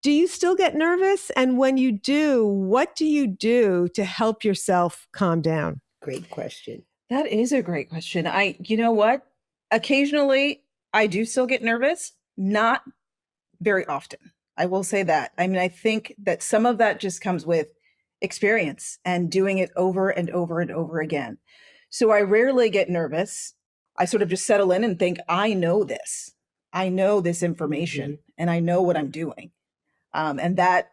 Do you still get nervous? And when you do, what do you do to help yourself calm down? Great question. That is a great question. You know what? Occasionally, I do still get nervous, not very often. I will say that. I mean, I think that some of that just comes with experience and doing it over and over and over again. So I rarely get nervous. I sort of just settle in and think, I know this. I know this information and I know what I'm doing. And that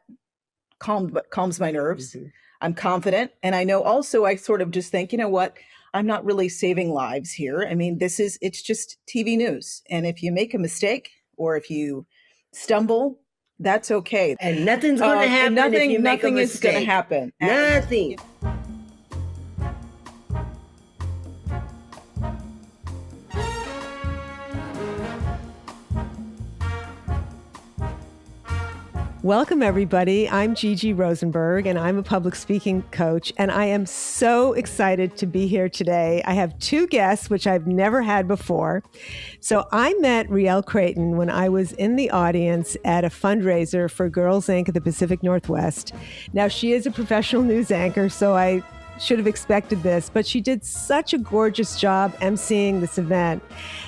calms my nerves. I'm confident. And I know also I sort of just think, you know what? I'm not really saving lives here. I mean, it's just TV news. And if you make a mistake or if you stumble, that's okay. And nothing's going to happen if you make a nothing mistake. is going to happen. Nothing. Welcome, everybody. I'm Gigi Rosenberg, and I'm a public speaking coach, and I am so excited to be here today. I have two guests, which I've never had before. So I met Rielle Creighton when I was in the audience at a fundraiser for Girls Inc. at the Pacific Northwest. Now, she is a professional news anchor, so I should have expected this, but she did such a gorgeous job emceeing this event.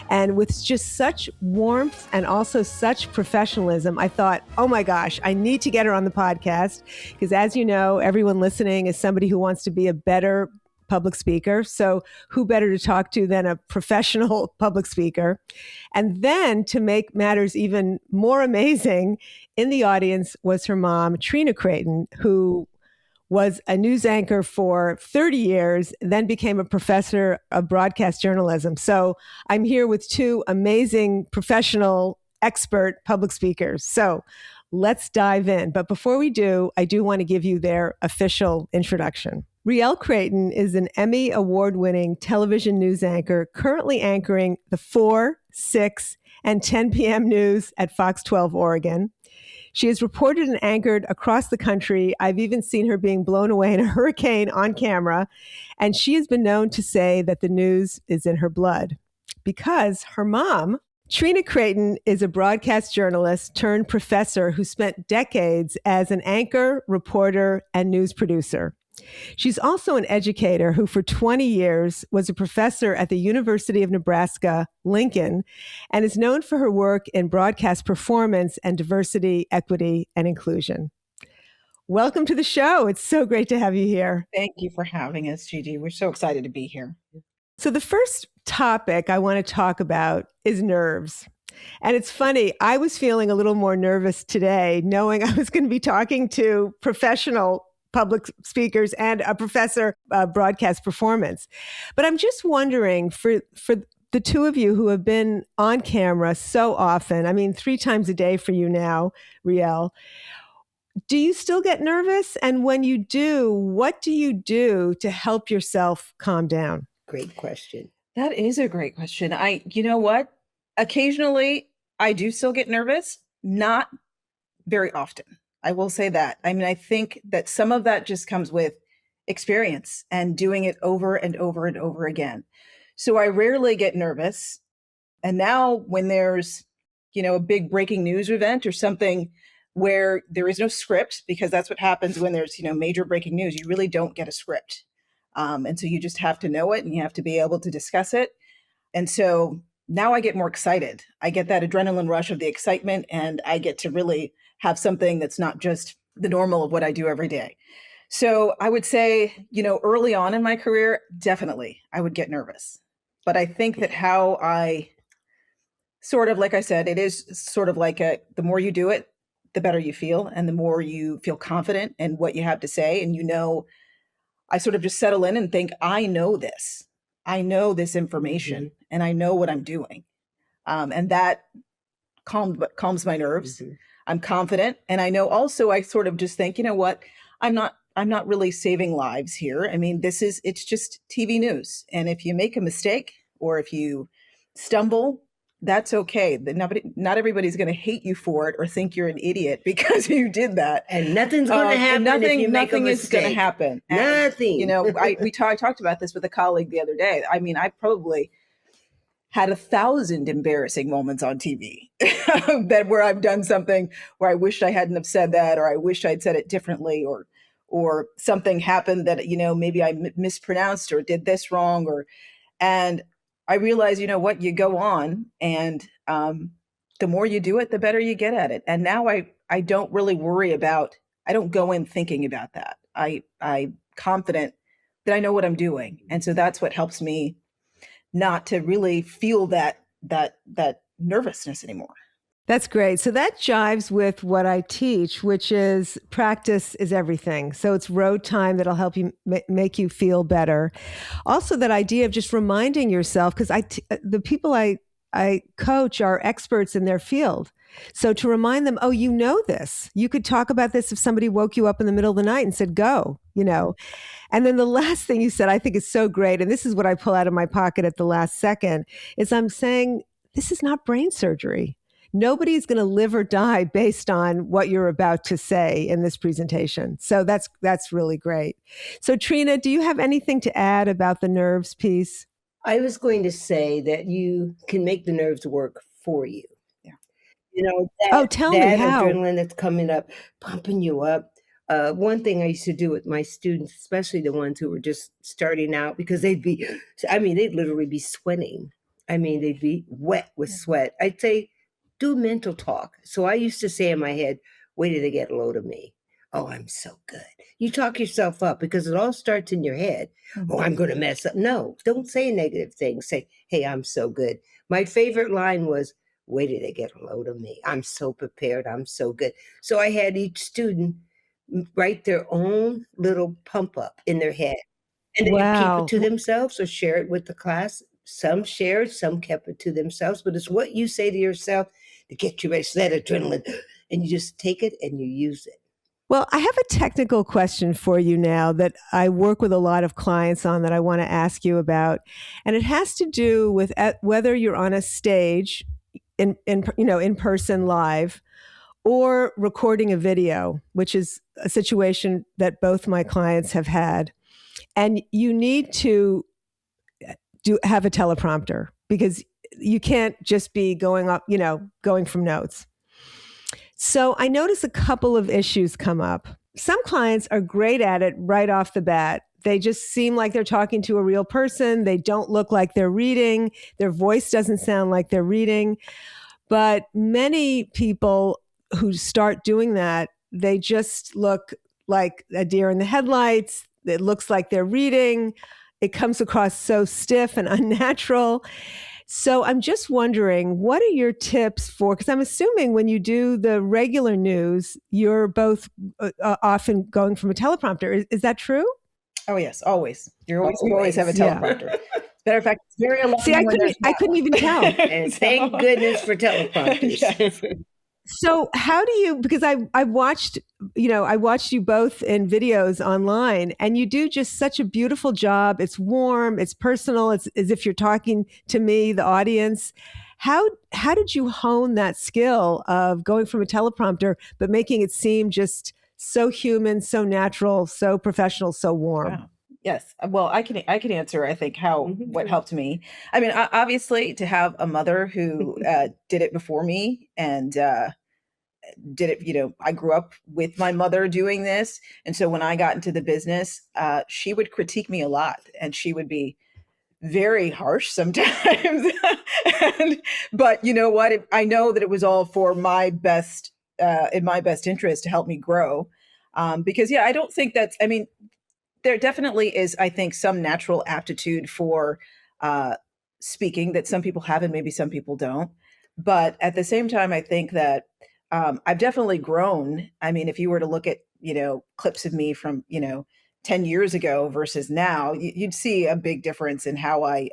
And with just such warmth and also such professionalism, I thought, oh my gosh, I need to get her on the podcast. Because as you know, everyone listening is somebody who wants to be a better public speaker. So who better to talk to than a professional public speaker? And then to make matters even more amazing, in the audience was her mom, Trina Creighton, who was a news anchor for 30 years, then became a professor of broadcast journalism. So I'm here with two amazing professional expert public speakers. So let's dive in. But before we do, I do want to give you their official introduction. Rielle Creighton is an Emmy award-winning television news anchor currently anchoring the 4, 6, and 10 p.m. news at Fox 12 Oregon. She has reported and anchored across the country. I've even seen her being blown away in a hurricane on camera. And she has been known to say that the news is in her blood because her mom, Trina Creighton, is a broadcast journalist turned professor who spent decades as an anchor, reporter, and news producer. She's also an educator who for 20 years was a professor at the University of Nebraska, Lincoln, and is known for her work in broadcast performance and diversity, equity, and inclusion. Welcome to the show. It's so great to have you here. Thank you for having us, Gigi. We're so excited to be here. So the first topic I want to talk about is nerves. And it's funny, I was feeling a little more nervous today, knowing I was going to be talking to professional public speakers and a professor of broadcast performance. But I'm just wondering, for the two of you who have been on camera so often, I mean, 3 times a day for you now, Rielle, do you still get nervous? And when you do, what do you do to help yourself calm down? Great question. That is a great question. You know what? Occasionally, I do still get nervous, not very often. I will say that. I mean, I think that some of that just comes with experience and doing it over and over and over again. So I rarely get nervous. And now when there's, a big breaking news event or something where there is no script, because that's what happens when there's, major breaking news, you really don't get a script. And so you just have to know it and you have to be able to discuss it. And so now I get more excited. I get that adrenaline rush of the excitement and I get to really have something that's not just the normal of what I do every day. So I would say, early on in my career, definitely I would get nervous. But I think that how I sort of, like I said, it is sort of like the more you do it, the better you feel and the more you feel confident in what you have to say. And I sort of just settle in and think, I know this. I know this information and I know what I'm doing. And that calms my nerves. I'm confident. And I know also I sort of just think, you know what, I'm not really saving lives here. I mean, it's just TV news. And if you make a mistake or if you stumble, that's okay. Not everybody's going to hate you for it or think you're an idiot because you did that. And nothing's going to happen if you make a mistake. Nothing is going to happen. Nothing. I talked about this with a colleague the other day. I mean, I probably had 1,000 embarrassing moments on TV that where I've done something where I wished I hadn't have said that, or I wished I'd said it differently, or something happened that, maybe I mispronounced or did this wrong, and I realized, what, you go on, and the more you do it, the better you get at it. And now I don't really worry about, I don't go in thinking about that. I'm confident that I know what I'm doing. And so that's what helps me not to really feel that nervousness anymore. That's great. So that jives with what I teach, which is practice is everything. So it's road time that'll help you make you feel better. Also, that idea of just reminding yourself, because the people I coach are experts in their field. So to remind them, oh, you know this. You could talk about this if somebody woke you up in the middle of the night and said, go, And then the last thing you said, I think is so great, and this is what I pull out of my pocket at the last second, is I'm saying, this is not brain surgery. Nobody's going to live or die based on what you're about to say in this presentation. So that's really great. So Trina, do you have anything to add about the nerves piece? I was going to say that you can make the nerves work for you. Yeah. Tell me how. Adrenaline that's coming up, pumping you up. One thing I used to do with my students, especially the ones who were just starting out, because they'd literally be sweating. They'd be wet with sweat. I'd say, do mental talk. So I used to say in my head, wait till they get a load of me. Oh, I'm so good. You talk yourself up because it all starts in your head. Mm-hmm. Oh, I'm going to mess up. No, don't say negative things. Say, hey, I'm so good. My favorite line was, wait till they get a load of me. I'm so prepared. I'm so good. So I had each student write their own little pump up in their head. And they could keep it to themselves or share it with the class. Some shared, some kept it to themselves. But it's what you say to yourself to get you ready, so that adrenaline. And you just take it and you use it. Well, I have a technical question for you now that I work with a lot of clients on that I want to ask you about. And it has to do with whether you're on a stage in person live or recording a video, which is a situation that both my clients have had. And you need to have a teleprompter because you can't just be going from notes. So I notice a couple of issues come up. Some clients are great at it right off the bat. They just seem like they're talking to a real person. They don't look like they're reading. Their voice doesn't sound like they're reading. But many people who start doing that, they just look like a deer in the headlights. It looks like they're reading. It comes across so stiff and unnatural. So I'm just wondering, what are your tips for, because I'm assuming when you do the regular news, you're both often going from a teleprompter. Is that true? Oh, yes, always. You always have a teleprompter. Yeah. Matter of fact, it's very alarming. See, I couldn't even tell. And thank goodness for teleprompters. Yes. So how do you, because I watched you both in videos online, and you do just such a beautiful job. It's warm, it's personal, it's as if you're talking to me, the audience. How did you hone that skill of going from a teleprompter, but making it seem just so human, so natural, so professional, so warm? Wow. Yes. Well, I can answer, I think, what helped me. Obviously, to have a mother who did it before me and did it, I grew up with my mother doing this. And so when I got into the business, she would critique me a lot, and she would be very harsh sometimes. But you know what? I know that it was all for my best, in my best interest to help me grow. Because I don't think there definitely is, I think, some natural aptitude for speaking that some people have and maybe some people don't. But at the same time, I think that I've definitely grown. If you were to look at, clips of me from, 10 years ago versus now, you'd see a big difference in how I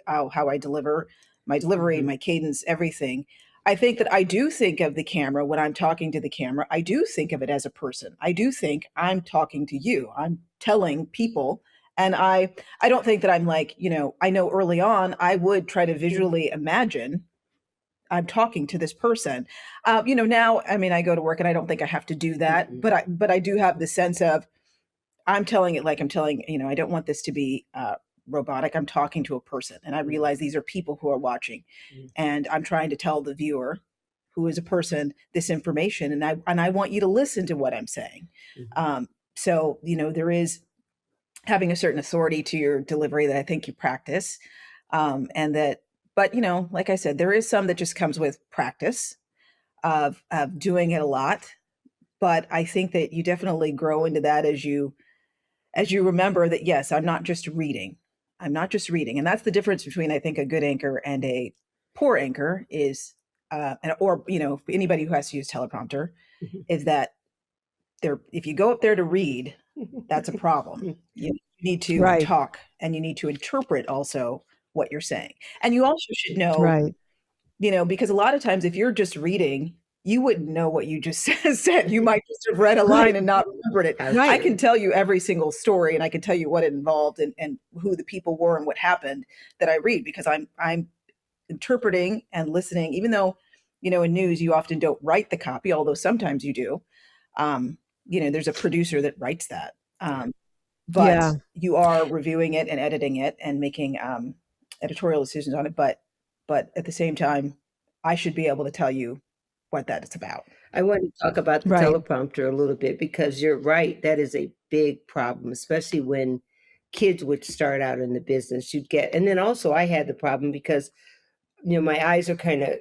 deliver, my delivery, my cadence, everything. I think that I do think of the camera when I'm talking to the camera. I do think of it as a person. I do think I'm talking to you. I'm telling people. And I don't think that I'm like, I know early on I would try to visually imagine I'm talking to this person. Now, I go to work and I don't think I have to do that, but I do have the sense of I'm telling it like I'm telling, I don't want this to be robotic. I'm talking to a person, and I realize these are people who are watching, and I'm trying to tell the viewer, who is a person, this information, and I want you to listen to what I'm saying. So there is having a certain authority to your delivery that I think you practice, and that. But like I said, there is some that just comes with practice of doing it a lot. But I think that you definitely grow into that as you remember that, yes, I'm not just reading. And that's the difference between, I think, a good anchor and a poor anchor is, or anybody who has to use teleprompter, is that if you go up there to read, that's a problem. You need to talk, and you need to interpret also what you're saying. And you also should know, because a lot of times if you're just reading, you wouldn't know what you just said. You might just have read a line and not remembered it. I can tell you every single story, and I can tell you what it involved and who the people were and what happened that I read, because I'm interpreting and listening, even though, in news, you often don't write the copy, although sometimes you do. There's a producer that writes that. But you are reviewing it and editing it and making editorial decisions on it. But at the same time, I should be able to tell you what that is about. I want to talk about the teleprompter a little bit, because you're right. That is a big problem, especially when kids would start out in the business. And then also I had the problem because, my eyes are kind of,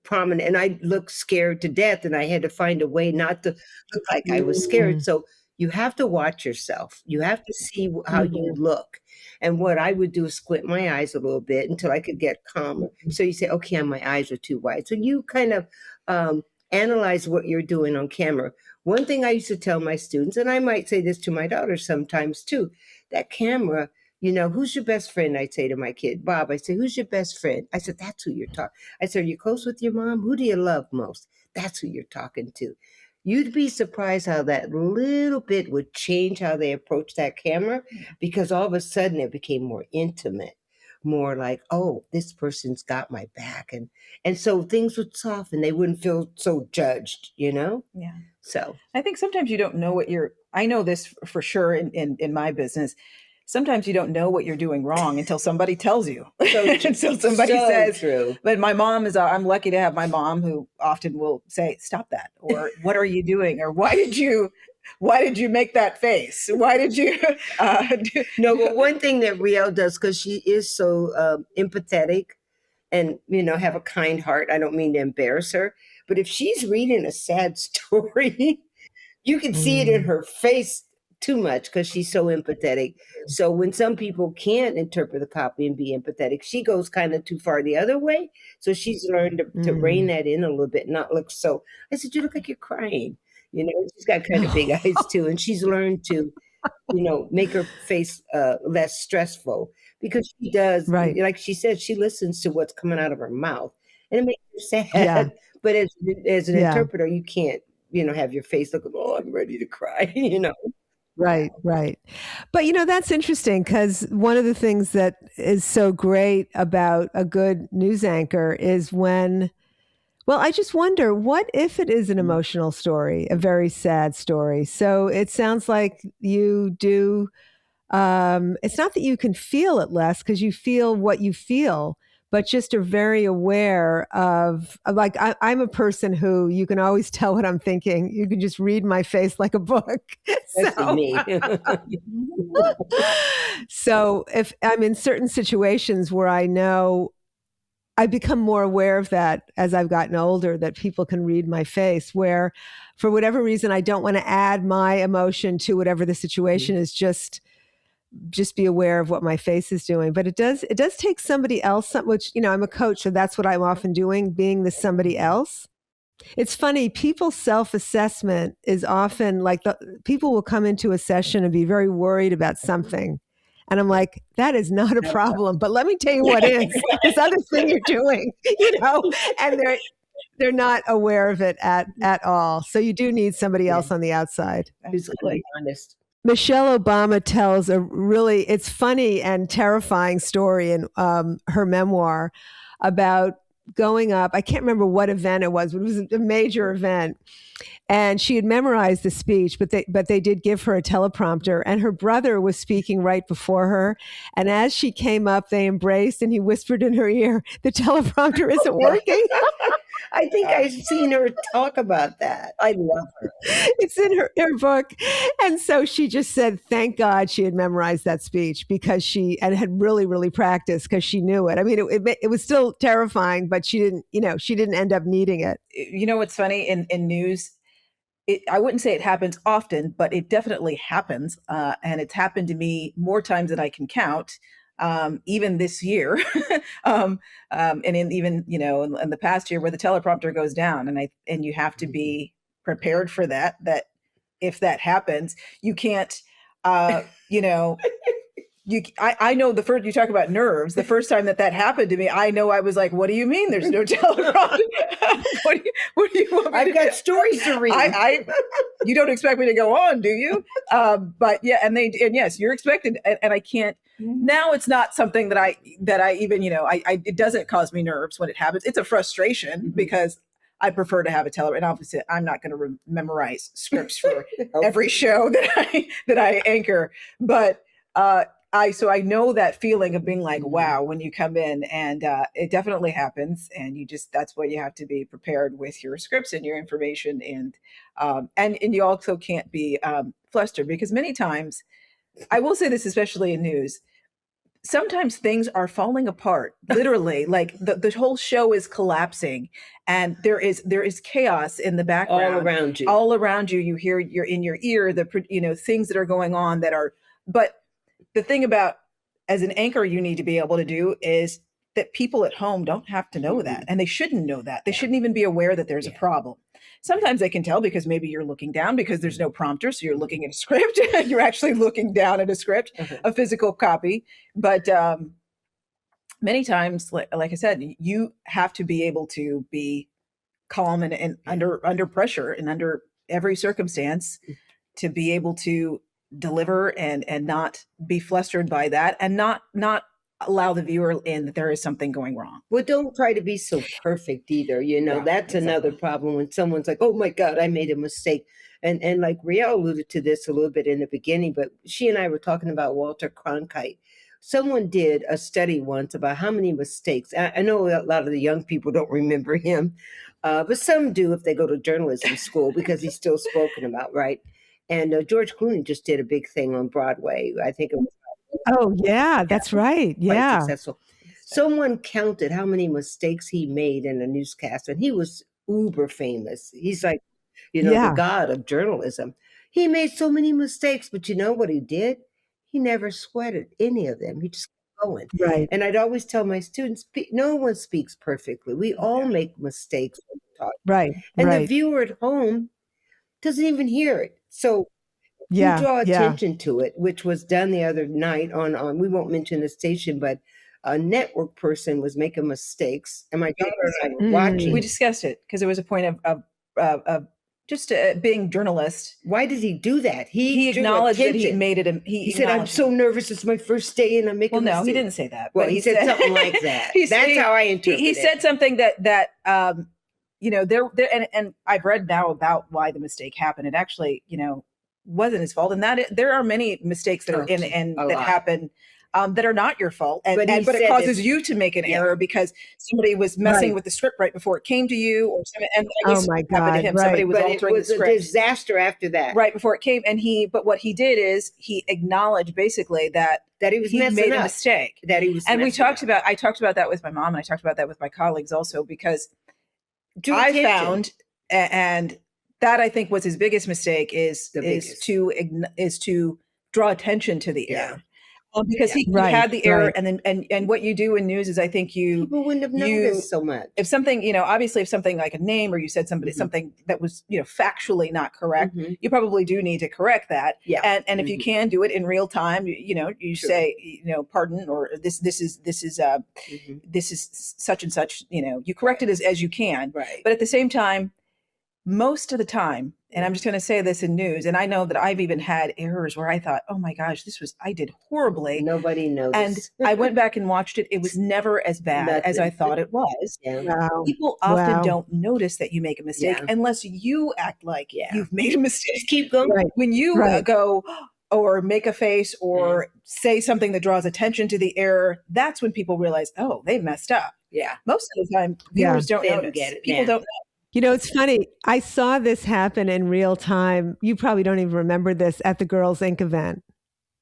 prominent, and I look scared to death, and I had to find a way not to look like I was scared. So you have to watch yourself. You have to see how you look. And what I would do is squint my eyes a little bit until I could get calmer. So you say, okay, my eyes are too wide. So you kind of analyze what you're doing on camera. One thing I used to tell my students, and I might say this to my daughter sometimes too, that camera, who's your best friend? I'd say to my kid, Bob, I say, who's your best friend? I said, that's who you're talking. I said, are you close with your mom? Who do you love most? That's who you're talking to. You'd be surprised how that little bit would change how they approach that camera, because all of a sudden it became more intimate, more like, oh, this person's got my back. And so things would soften. They wouldn't feel so judged, Yeah. So I think sometimes you don't know I know this for sure in my business. Sometimes you don't know what you're doing wrong until somebody tells you. Until somebody says, true. But my mom I'm lucky to have my mom, who often will say, stop that. Or what are you doing? Or why did you make that face? Why did you? No, but one thing that Rielle does, because she is so empathetic and, have a kind heart. I don't mean to embarrass her, but if she's reading a sad story, you can see it in her face too much, because she's so empathetic. So when some people can't interpret the copy and be empathetic, she goes kind of too far the other way. So she's learned to rein that in a little bit, not look so. I said, you look like you're crying. She's got kind of big eyes too, and she's learned to, make her face less stressful, because she does, like she said, she listens to what's coming out of her mouth, and it makes her sad. Yeah. But as an interpreter, you can't, have your face looking, oh, I'm ready to cry, Right. But, that's interesting, because one of the things that is so great about a good news anchor is I just wonder, what if it is an emotional story, a very sad story? So it sounds like you do, it's not that you can feel it less, because you feel what you feel, but just are very aware of, like, I'm a person who you can always tell what I'm thinking. You can just read my face like a book. That's me. So if I'm in certain situations where I know, I become more aware of that as I've gotten older, that people can read my face, where for whatever reason, I don't want to add my emotion to whatever the situation is, just be aware of what my face is doing. But it does take somebody else, which, I'm a coach, so that's what I'm often doing, being the somebody else. It's funny, people's self-assessment is often like, people will come into a session and be very worried about something. And I'm like, that is not a problem, but let me tell you what is this other thing you're doing, and they're not aware of it at all. So you do need somebody else on the outside. Who's honest. Michelle Obama tells it's funny and terrifying story in her memoir about going up. I can't remember what event it was, but it was a major event. And she had memorized the speech, but they did give her a teleprompter, and her brother was speaking right before her. And as she came up, they embraced, and he whispered in her ear, "The teleprompter isn't working." I think I've seen her talk about that. I love her. It's in her book. And so she just said, thank God she had memorized that speech because and had really, really practiced because she knew it. I mean, it was still terrifying, but she didn't end up needing it. You know what's funny in news? I wouldn't say it happens often, but it definitely happens. And it's happened to me more times than I can count. Even this year, and even in the past year, where the teleprompter goes down, and you have to be prepared for that. That if that happens, you can't, I know the first, you talk about nerves, the first time that happened to me, I know I was like, what do you mean there's no teleprompter? what do you want me I've to got do? stories to read. You don't expect me to go on, do you? But yeah, and yes, you're expected, and I can't. Now it's not something that I even, it doesn't cause me nerves when it happens. It's a frustration because I prefer to have a teleprompter, and obviously I'm not going to memorize scripts for every show that I anchor, but so I know that feeling of being like, wow, when you come in, and it definitely happens, and that's what you have to be prepared with your scripts and your information, and you also can't be flustered, because many times, I will say this, especially in news, sometimes things are falling apart, literally, like the whole show is collapsing, and there is chaos in the background, all around you. You hear, you're in your ear, things that are going on but the thing about, as an anchor, you need to be able to do is that people at home don't have to know that, and they shouldn't know that. They shouldn't even be aware that there's a problem. Sometimes they can tell because maybe you're looking down because there's no prompter, so you're looking at a script. You're actually looking down at a script, a physical copy. But many times, like I said, you have to be able to be calm and under pressure and under every circumstance to be able to deliver and not be flustered by that, and not allow the viewer in that there is something going wrong. Well, don't try to be so perfect either. That's another problem when someone's like, oh my God, I made a mistake. And like Rielle alluded to this a little bit in the beginning, but she and I were talking about Walter Cronkite. Someone did a study once about how many mistakes. I know a lot of the young people don't remember him, but some do if they go to journalism school, because he's still spoken about, right? And George Clooney just did a big thing on Broadway. I think it was. Oh, yeah, that's right. Yeah. Quite successful. Someone counted how many mistakes he made in a newscast, and he was uber famous. He's like, the god of journalism. He made so many mistakes, but you know what he did? He never sweated any of them. He just kept going. Right. And I'd always tell my students, no one speaks perfectly. We all make mistakes when we talk. Right. And the viewer at home doesn't even hear it. So you draw attention to it, which was done the other night on we won't mention the station, but a network person was making mistakes, and my daughter and I were watching. We discussed it because it was a point of just being journalist. Why did he do that? He acknowledged that he made it. He said, "I'm so nervous. It's my first day, and I'm making." Well, no, he didn't say that. Well, he said something like that. That's how I interpret it. He said something that there, and I've read now about why the mistake happened. It actually, wasn't his fault, and that there are many mistakes that are that happen that are not your fault, but it causes you to make an error because somebody was messing with the script right before it came to you, or something. And oh my God, happened to him. Somebody was altering the script. It was a disaster after that, right before it came. And but what he did is he acknowledged basically that he was made a mistake, that he was. And I talked about that with my mom, and I talked about that with my colleagues also, because I found and that I think was his biggest mistake is to draw attention to the error. Because he had the error, and what you do in news is, I think people wouldn't have noticed so much. If something, obviously, if something like a name, or you said something that was, factually not correct, you probably do need to correct that. Yeah. And if you can do it in real time, you say, pardon, or this is such and such. You correct it as you can. Right. But at the same time, most of the time, and I'm just going to say this in news, and I know that I've even had errors where I thought, oh my gosh, I did horribly. Nobody noticed. And I went back and watched it. It was never as bad as I thought it was. Yeah. Wow. People often don't notice that you make a mistake unless you act like you've made a mistake. Just keep going. Right. When you go or make a face or say something that draws attention to the error, that's when people realize, oh, they messed up. Yeah. Most of the time, viewers don't notice. Get it. People don't know. You know, it's funny. I saw this happen in real time. You probably don't even remember this at the Girls Inc. event.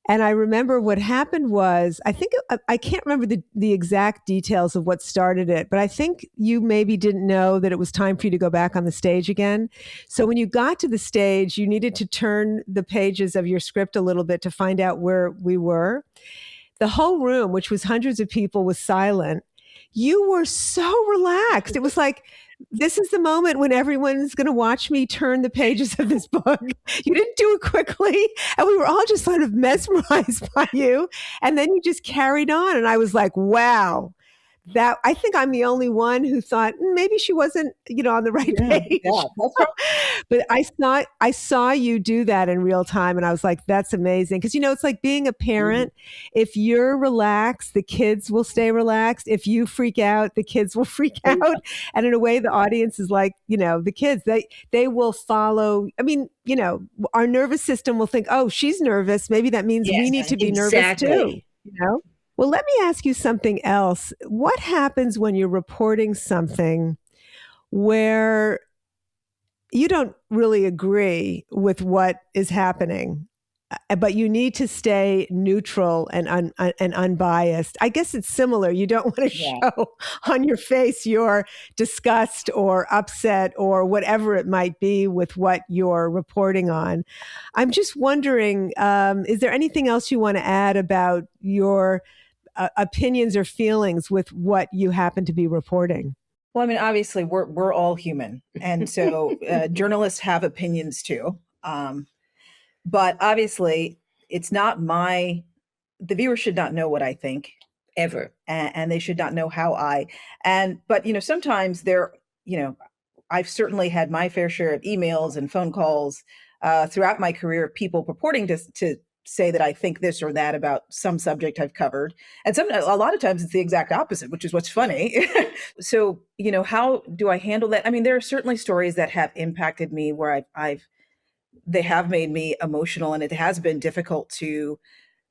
And I remember what happened was, I can't remember the exact details of what started it, but I think you maybe didn't know that it was time for you to go back on the stage again. So when you got to the stage, you needed to turn the pages of your script a little bit to find out where we were. The whole room, which was hundreds of people, was silent. You were so relaxed. It was like, this is the moment when everyone's going to watch me turn the pages of this book. You didn't do it quickly. And we were all just sort of mesmerized by you. And then you just carried on. And I was like, wow. That I think I'm the only one who thought maybe she wasn't, on the right page. Yeah, that's right. But I saw you do that in real time, and I was like, that's amazing. Because it's like being a parent. If you're relaxed, the kids will stay relaxed. If you freak out, the kids will freak out. And in a way, the audience is like, the kids. They will follow. I mean, our nervous system will think, oh, she's nervous. Maybe that means we need to be nervous too. Well, let me ask you something else. What happens when you're reporting something where you don't really agree with what is happening, but you need to stay neutral and unbiased? I guess it's similar. You don't want to show on your face your disgust or upset or whatever it might be with what you're reporting on. I'm just wondering, is there anything else you want to add about your opinions or feelings with what you happen to be reporting? Well, I mean, obviously, we're all human, and so journalists have opinions too. But obviously, it's not the viewer should not know what I think Ever, and they should not know how but sometimes I've certainly had my fair share of emails and phone calls throughout my career of people purporting to say that I think this or that about some subject I've covered. And a lot of times it's the exact opposite, which is what's funny. So, how do I handle that? I mean, there are certainly stories that have impacted me where they have made me emotional, and it has been difficult to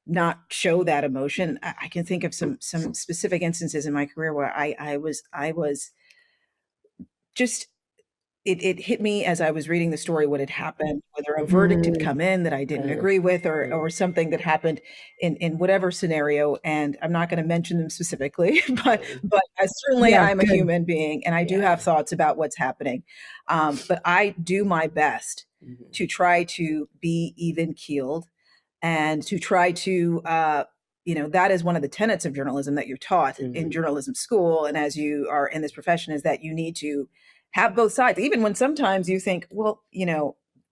not show that emotion. I can think of some specific instances in my career where I was just, it hit me as I was reading the story what had happened, whether a verdict had come in that I didn't agree with, or something that happened in whatever scenario. And I'm not going to mention them specifically, but certainly I'm a human being, and I do have thoughts about what's happening. But I do my best to try to be even keeled and to try to, that is one of the tenets of journalism that you're taught in journalism school. And as you are in this profession, is that you need to have both sides, even when sometimes you think, well,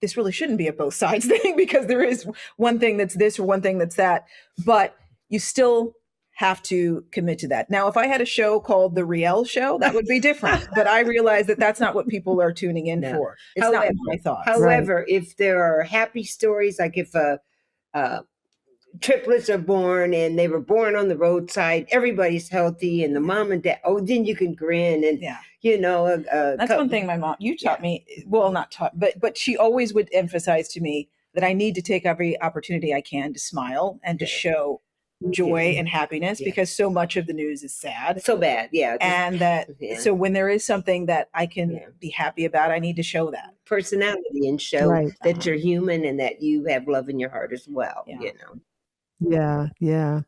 this really shouldn't be a both sides thing, because there is one thing that's this or one thing that's that, but you still have to commit to that. Now, if I had a show called The Rielle Show, that would be different, but I realize that that's not what people are tuning in for. It's not my thoughts. However, if there are happy stories, like if triplets are born and they were born on the roadside, everybody's healthy, and the mom and dad, then you can grin. And that's one thing my mom taught me, well, not taught, but she always would emphasize to me that I need to take every opportunity I can to smile and to show joy and happiness, because so much of the news is sad, so bad. And that so when there is something that I can be happy about, I need to show that personality and show that you're human and that you have love in your heart as well. Yeah.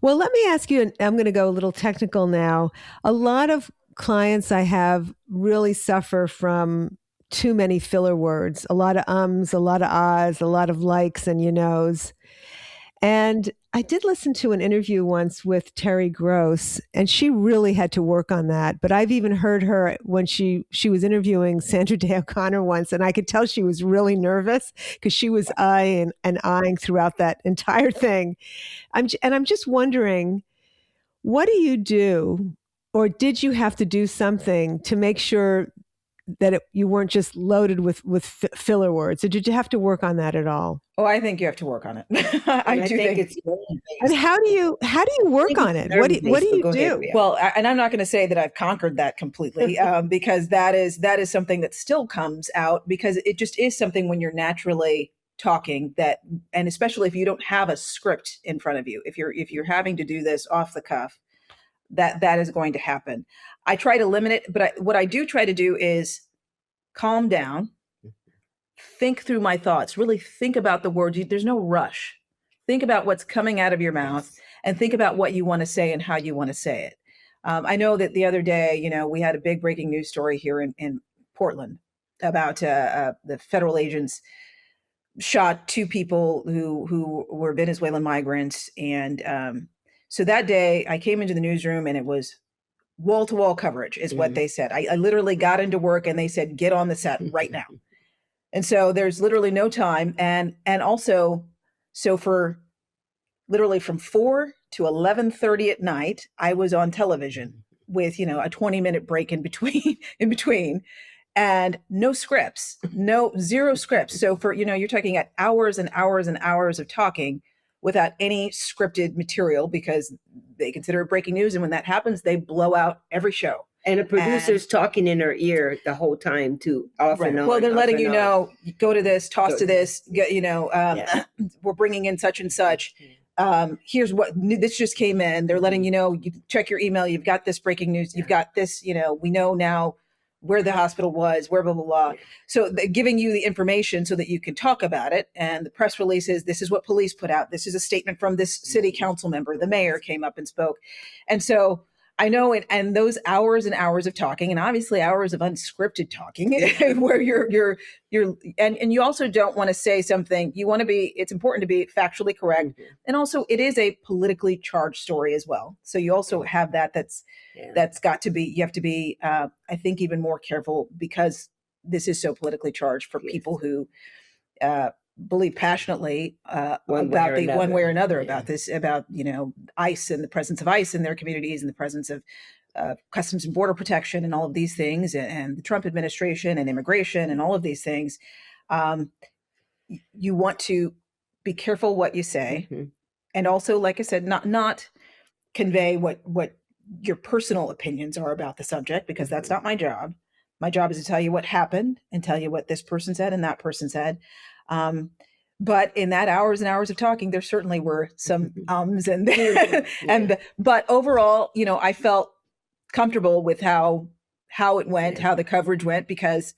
Well, let me ask you, and I'm going to go a little technical now. A lot of clients I have really suffer from too many filler words, a lot of ums, a lot of ahs, a lot of likes and And I did listen to an interview once with Terry Gross, and she really had to work on that. But I've even heard her when she was interviewing Sandra Day O'Connor once, and I could tell she was really nervous because she was eyeing and eyeing throughout that entire thing. I'm just wondering, what do you do, or did you have to do something to make sure you weren't just loaded with filler words. So did you have to work on that at all? Oh, I think you have to work on it. I think it's and how do you work on it? What do you do? Well, and I'm not going to say that I've conquered that completely, because that is something that still comes out, because it just is something when you're naturally talking, that, and especially if you don't have a script in front of you, if you're having to do this off the cuff, that is going to happen. I try to limit it, but what I do try to do is calm down, think through my thoughts, really think about the words. There's no rush. Think about what's coming out of your mouth and think about what you want to say and how you want to say it. I know that the other day, we had a big breaking news story here in Portland about the federal agents shot 2 people who were Venezuelan migrants. And so that day I came into the newsroom and it was wall-to-wall coverage is what they said. I literally got into work and they said, get on the set right now. And so there's literally no time. And also, so for literally from 4 to 11:30 at night, I was on television with, a 20-minute break in between. And no scripts, zero scripts. So for, you're talking at hours and hours and hours of talking without any scripted material, because they consider it breaking news. And when that happens, they blow out every show. And a producer's talking in her ear the whole time too, off and on. Well, they're letting you know, go to this, toss to this, we're bringing in such and such. Here's what, this just came in. They're letting you know, you check your email, you've got this breaking news, you've got this, we know now where the hospital was, where blah, blah, blah. So they're giving you the information so that you can talk about it. And the press release is, this is what police put out. This is a statement from this city council member. The mayor came up and spoke. And so I know it, and those hours and hours of talking, and obviously hours of unscripted talking, where you're and you also don't want to say something. You want to be. It's important to be factually correct, and also it is a politically charged story as well. So you also have that. That's got to be. You have to be. I think even more careful, because this is so politically charged for people who believe passionately one way or another about this, about ICE and the presence of ICE in their communities and the presence of Customs and Border Protection and all of these things, and the Trump administration and immigration and all of these things. You want to be careful what you say, and also, like I said, not convey what your personal opinions are about the subject, because that's not my job. My job is to tell you what happened and tell you what this person said and that person said. But in that hours and hours of talking, there certainly were some but overall, I felt comfortable with how it went, how the coverage went, because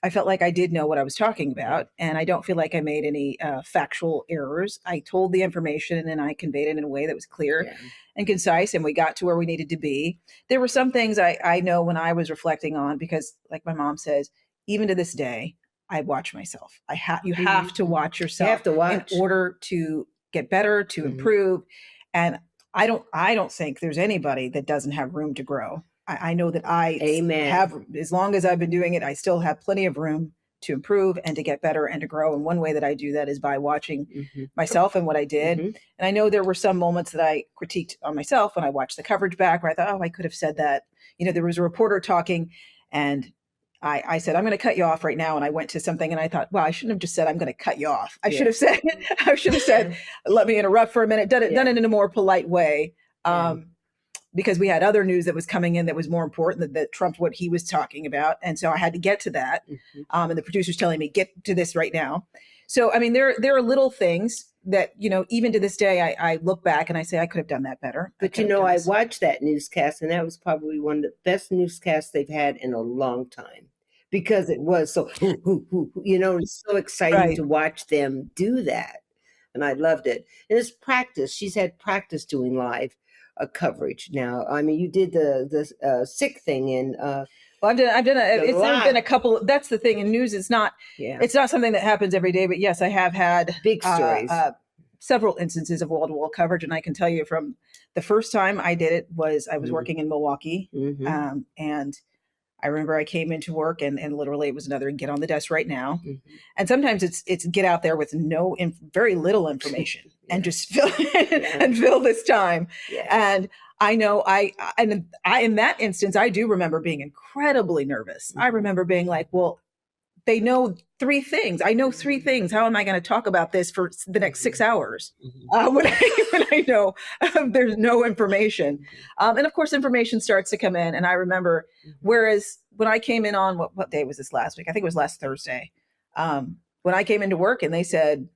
I felt like I did know what I was talking about, and I don't feel like I made any factual errors. I told the information and I conveyed it in a way that was clear and concise, and we got to where we needed to be. There were some things I know when I was reflecting on, because like my mom says, even to this day, I watch myself. You have to watch yourself. You have to watch in order to get better, to improve. And I don't think there's anybody that doesn't have room to grow. I know that I have, as long as I've been doing it, I still have plenty of room to improve and to get better and to grow. And one way that I do that is by watching myself and what I did. And I know there were some moments that I critiqued on myself when I watched the coverage back, where I thought, oh, I could have said that. There was a reporter talking, and I said, I'm going to cut you off right now. And I went to something and I thought, well, I shouldn't have just said, I'm going to cut you off. I should have said, let me interrupt for a minute, done it in a more polite way. Because we had other news that was coming in that was more important, that trumped what he was talking about. And so I had to get to that. And the producer's telling me, get to this right now. So, I mean, there are little things that, even to this day, I look back and I say, I could have done that better. But, I watched that newscast, and that was probably one of the best newscasts they've had in a long time, because it was so, it's so exciting to watch them do that. And I loved it. And it's practice. She's had practice doing live coverage now. I mean, you did the sick thing in well, I've done there's been a couple. That's the thing in news. It's not something that happens every day, but yes, I have had big stories, several instances of wall-to-wall coverage. And I can tell you, from the first time I did it I was working in Milwaukee, and I remember I came into work and literally it was another get on the desk right now. And sometimes it's get out there with very little information and just fill this time. And I know in that instance, I do remember being incredibly nervous. I remember being like, well, they know 3 things. I know 3 things. How am I going to talk about this for the next 6 hours when I know there's no information? And of course, information starts to come in. And I remember, whereas when I came in on, what day was this last week? I think it was last Thursday. When I came into work and they said,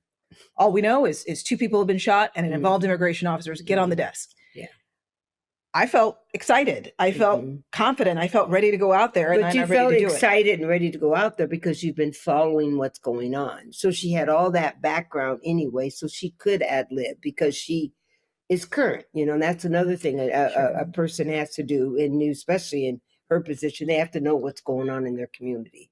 all we know is 2 people have been shot and an involved immigration officers, get on the desk. Yeah. I felt excited. I felt confident. I felt ready to go out there. But you felt excited and ready to go out there because you've been following what's going on. So she had all that background anyway, so she could ad lib because she is current. And that's another thing a person has to do in news, especially in her position. They have to know what's going on in their community.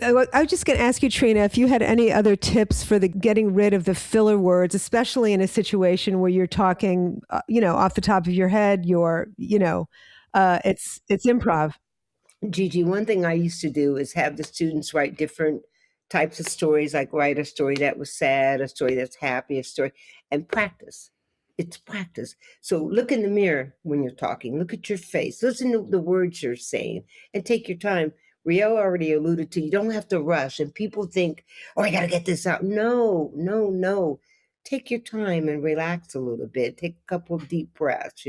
I was just going to ask you, Trina, if you had any other tips for the getting rid of the filler words, especially in a situation where you're talking, off the top of your head, it's improv. Gigi, one thing I used to do is have the students write different types of stories, like write a story that was sad, a story that's happy, a story, and practice. It's practice. So look in the mirror when you're talking. Look at your face. Listen to the words you're saying and take your time. Rielle already alluded to, you don't have to rush. And people think, I got to get this out. No. Take your time and relax a little bit. Take a couple of deep breaths,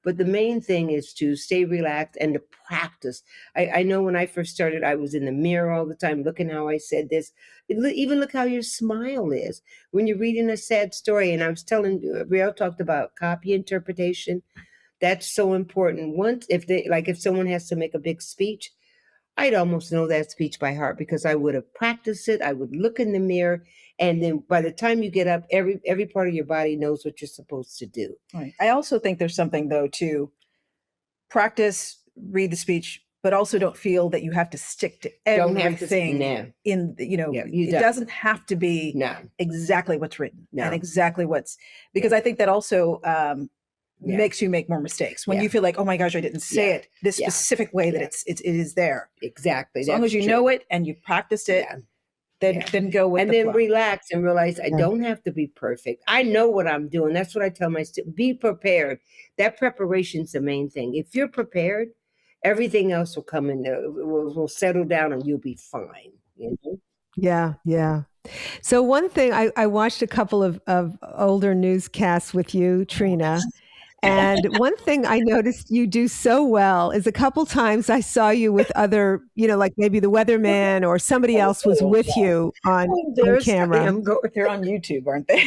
But the main thing is to stay relaxed and to practice. I know when I first started, I was in the mirror all the time, looking how I said this. Even look how your smile is. When you're reading a sad story, and I was telling, Rielle talked about copy interpretation. That's so important. If someone has to make a big speech, I'd almost know that speech by heart because I would have practiced it. I would look in the mirror. And then by the time you get up, every part of your body knows what you're supposed to do. Right. I also think there's something, though, to practice, read the speech, but also don't feel that you have to stick to everything it doesn't have to be exactly what's written and exactly because I think that also makes you make more mistakes when you feel like, oh my gosh, I didn't say it this specific way that it is there. Exactly. As long as you know it and you've practiced it, then go with and the then flow. Relax and realize I don't have to be perfect. I know what I'm doing. That's what I tell my students. Be prepared. That preparation's the main thing. If you're prepared, everything else will come in there. Will settle down and you'll be fine. Yeah. So one thing, I watched a couple of older newscasts with you, Trina. And one thing I noticed you do so well is a couple times I saw you with other, like maybe the weatherman or somebody else was with you on camera. They're on YouTube, aren't they?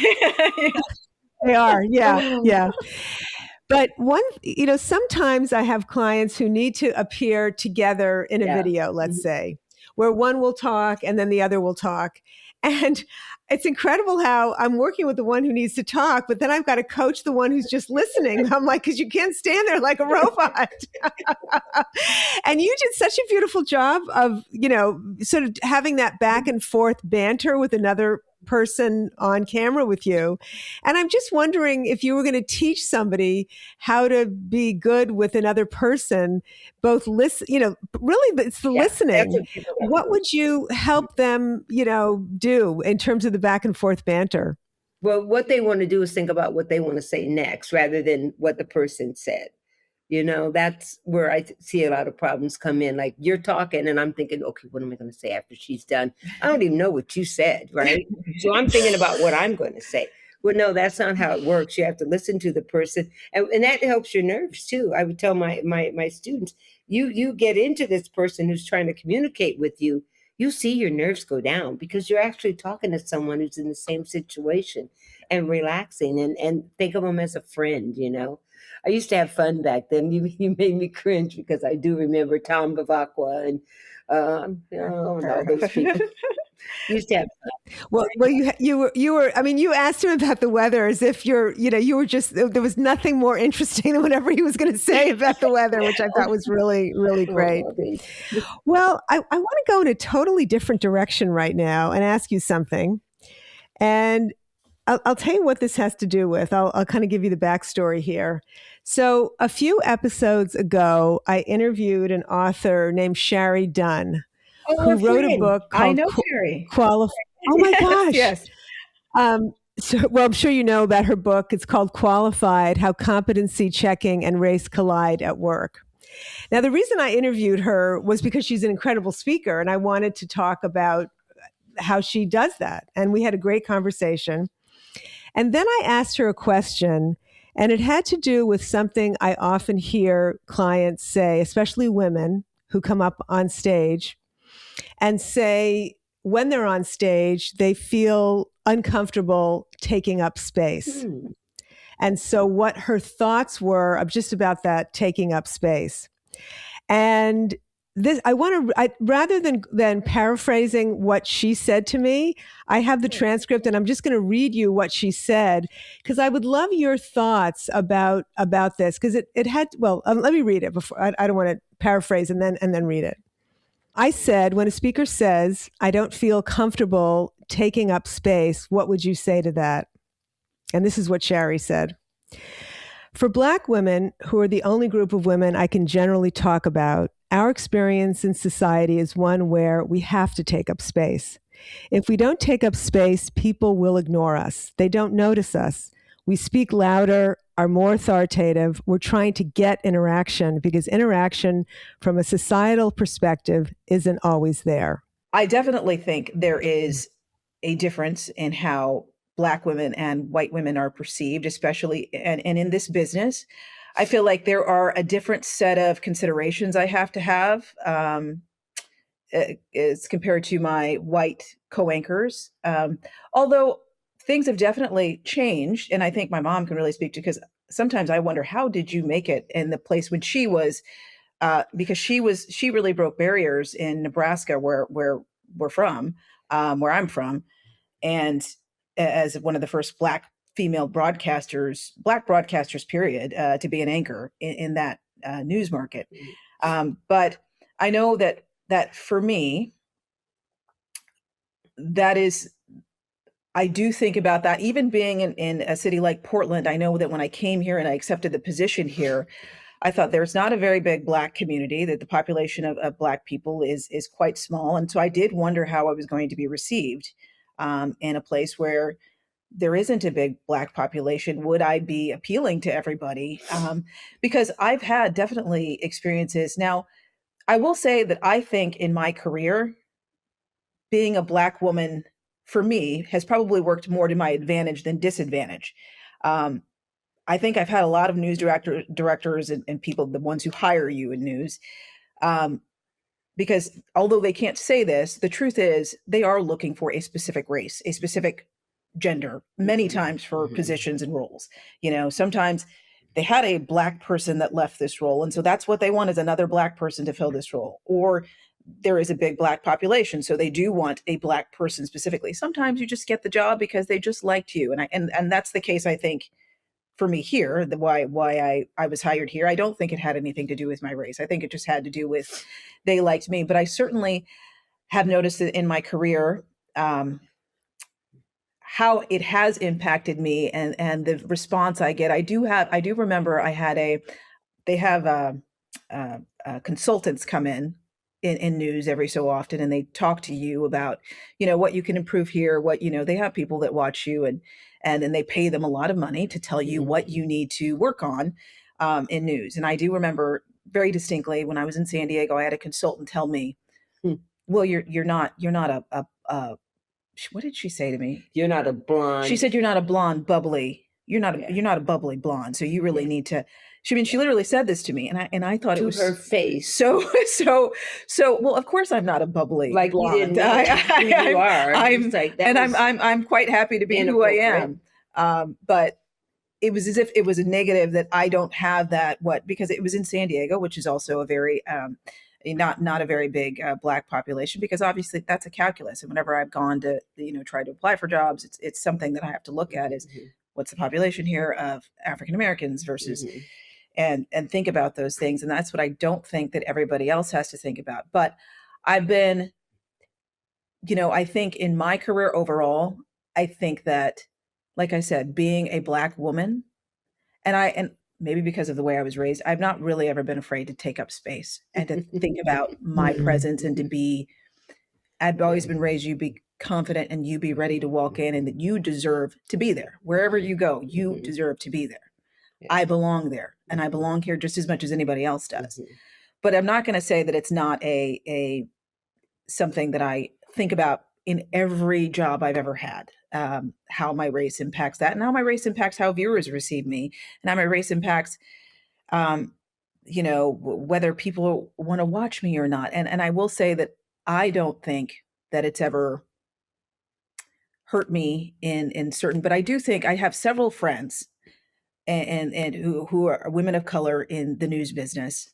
They are. Yeah. But sometimes I have clients who need to appear together in a video, let's say, where one will talk and then the other will talk. And it's incredible how I'm working with the one who needs to talk, but then I've got to coach the one who's just listening. I'm like, because you can't stand there like a robot. And you did such a beautiful job of, sort of having that back and forth banter with another person on camera with you. And I'm just wondering if you were going to teach somebody how to be good with another person, both listen, really it's the listening. What would you help them, do in terms of the back and forth banter? Well, what they want to do is think about what they want to say next rather than what the person said. That's where I see a lot of problems come in. Like you're talking and I'm thinking, okay, what am I going to say after she's done? I don't even know what you said, right? So I'm thinking about what I'm going to say. Well, no, that's not how it works. You have to listen to the person. And that helps your nerves too. I would tell my students, you get into this person who's trying to communicate with you, you see your nerves go down because you're actually talking to someone who's in the same situation and relaxing and think of them as a friend, I used to have fun back then. You made me cringe because I do remember Tom Bavacqua and all those people. Used to have fun. Well, you were. I mean, you asked him about the weather as if you were just. There was nothing more interesting than whatever he was going to say about the weather, which I thought was really, really great. Well, I want to go in a totally different direction right now and ask you something, and I'll tell you what this has to do with. I'll kind of give you the backstory here. So a few episodes ago, I interviewed an author named Shari Dunn, who wrote a book called I know Shari. Oh my gosh. Yes. So, well, I'm sure you know about her book. It's called Qualified: How Competency Checking and Race Collide at Work. Now, the reason I interviewed her was because she's an incredible speaker, and I wanted to talk about how she does that. And we had a great conversation. And then I asked her a question, and it had to do with something I often hear clients say, especially women who come up on stage and say when they're on stage, they feel uncomfortable taking up space. And so what her thoughts were of just about that taking up space. And this, rather than paraphrasing what she said to me, I have the transcript and I'm just going to read you what she said, because I would love your thoughts about this, because it had, well, let me read it before, I don't want to paraphrase and then read it. I said, when a speaker says, I don't feel comfortable taking up space, what would you say to that? And this is what Shari said. For Black women, who are the only group of women I can generally talk about, our experience in society is one where we have to take up space. If we don't take up space, people will ignore us. They don't notice us. We speak louder, are more authoritative. We're trying to get interaction because interaction from a societal perspective isn't always there. I definitely think there is a difference in how Black women and white women are perceived, especially and in this business. I feel like there are a different set of considerations I have to have as compared to my white co-anchors. Although things have definitely changed, and I think my mom can really speak to, because sometimes I wonder, how did you make it in the place when she was, because she really broke barriers in Nebraska, where we're from, where I'm from, and as one of the first Black broadcasters, period, to be an anchor in that news market. But I know that for me, that is, I do think about that. Even being in a city like Portland, I know that when I came here and I accepted the position here, I thought there's not a very big Black community, that the population of Black people is quite small. And so I did wonder how I was going to be received in a place where there isn't a big Black population. Would I be appealing to everybody? Because I've had definitely experiences. Now, I will say that I think in my career, being a Black woman for me has probably worked more to my advantage than disadvantage. I think I've had a lot of news directors and people, the ones who hire you in news, because although they can't say this, the truth is they are looking for a specific race, a specific gender, many times for positions and roles. You know, sometimes they had a Black person that left this role, and so that's what they want, is another Black person to fill this role. Or there is a big Black population, so they do want a Black person specifically. Sometimes you just get the job because they just liked you, and that's the case, I think, for me here. Why I was hired here. I don't think it had anything to do with my race. I think it just had to do with they liked me. But I certainly have noticed that in my career, how it has impacted me and the response I get. I do remember they have consultants come in news every so often, and they talk to you about, what you can improve here, they have people that watch you and then they pay them a lot of money to tell you what you need to work on in news. And I do remember very distinctly when I was in San Diego, I had a consultant tell me, well, you're not a what did she say to me? You're not a blonde. She said, you're not a blonde, bubbly. You're not a bubbly blonde. So you really need to. She literally said this to me, and I thought to it was her face. So. Well, of course I'm not a bubbly like blonde. You didn't know who you are. I'm quite happy to be who I am. But it was as if it was a negative that I don't have that. Because it was in San Diego, which is also a very not a very big Black population, because obviously that's a calculus. And whenever I've gone to try to apply for jobs, it's something that I have to look at is what's the population here of African Americans versus and think about those things. And that's what I don't think that everybody else has to think about. But I've been, I think in my career overall, I think that, like I said, being a Black woman, and maybe because of the way I was raised, I've not really ever been afraid to take up space and to think about my presence and to be, I've always been raised, confident and you be ready to walk in, and that you deserve to be there. Wherever you go, you deserve to be there. Yeah. I belong there, and I belong here just as much as anybody else does. Mm-hmm. But I'm not going to say that it's not a something that I think about in every job I've ever had, how my race impacts that, and how my race impacts how viewers receive me, and how my race impacts, whether people want to watch me or not. And I will say that I don't think that it's ever hurt me in certain, but I do think I have several friends and who are women of color in the news business,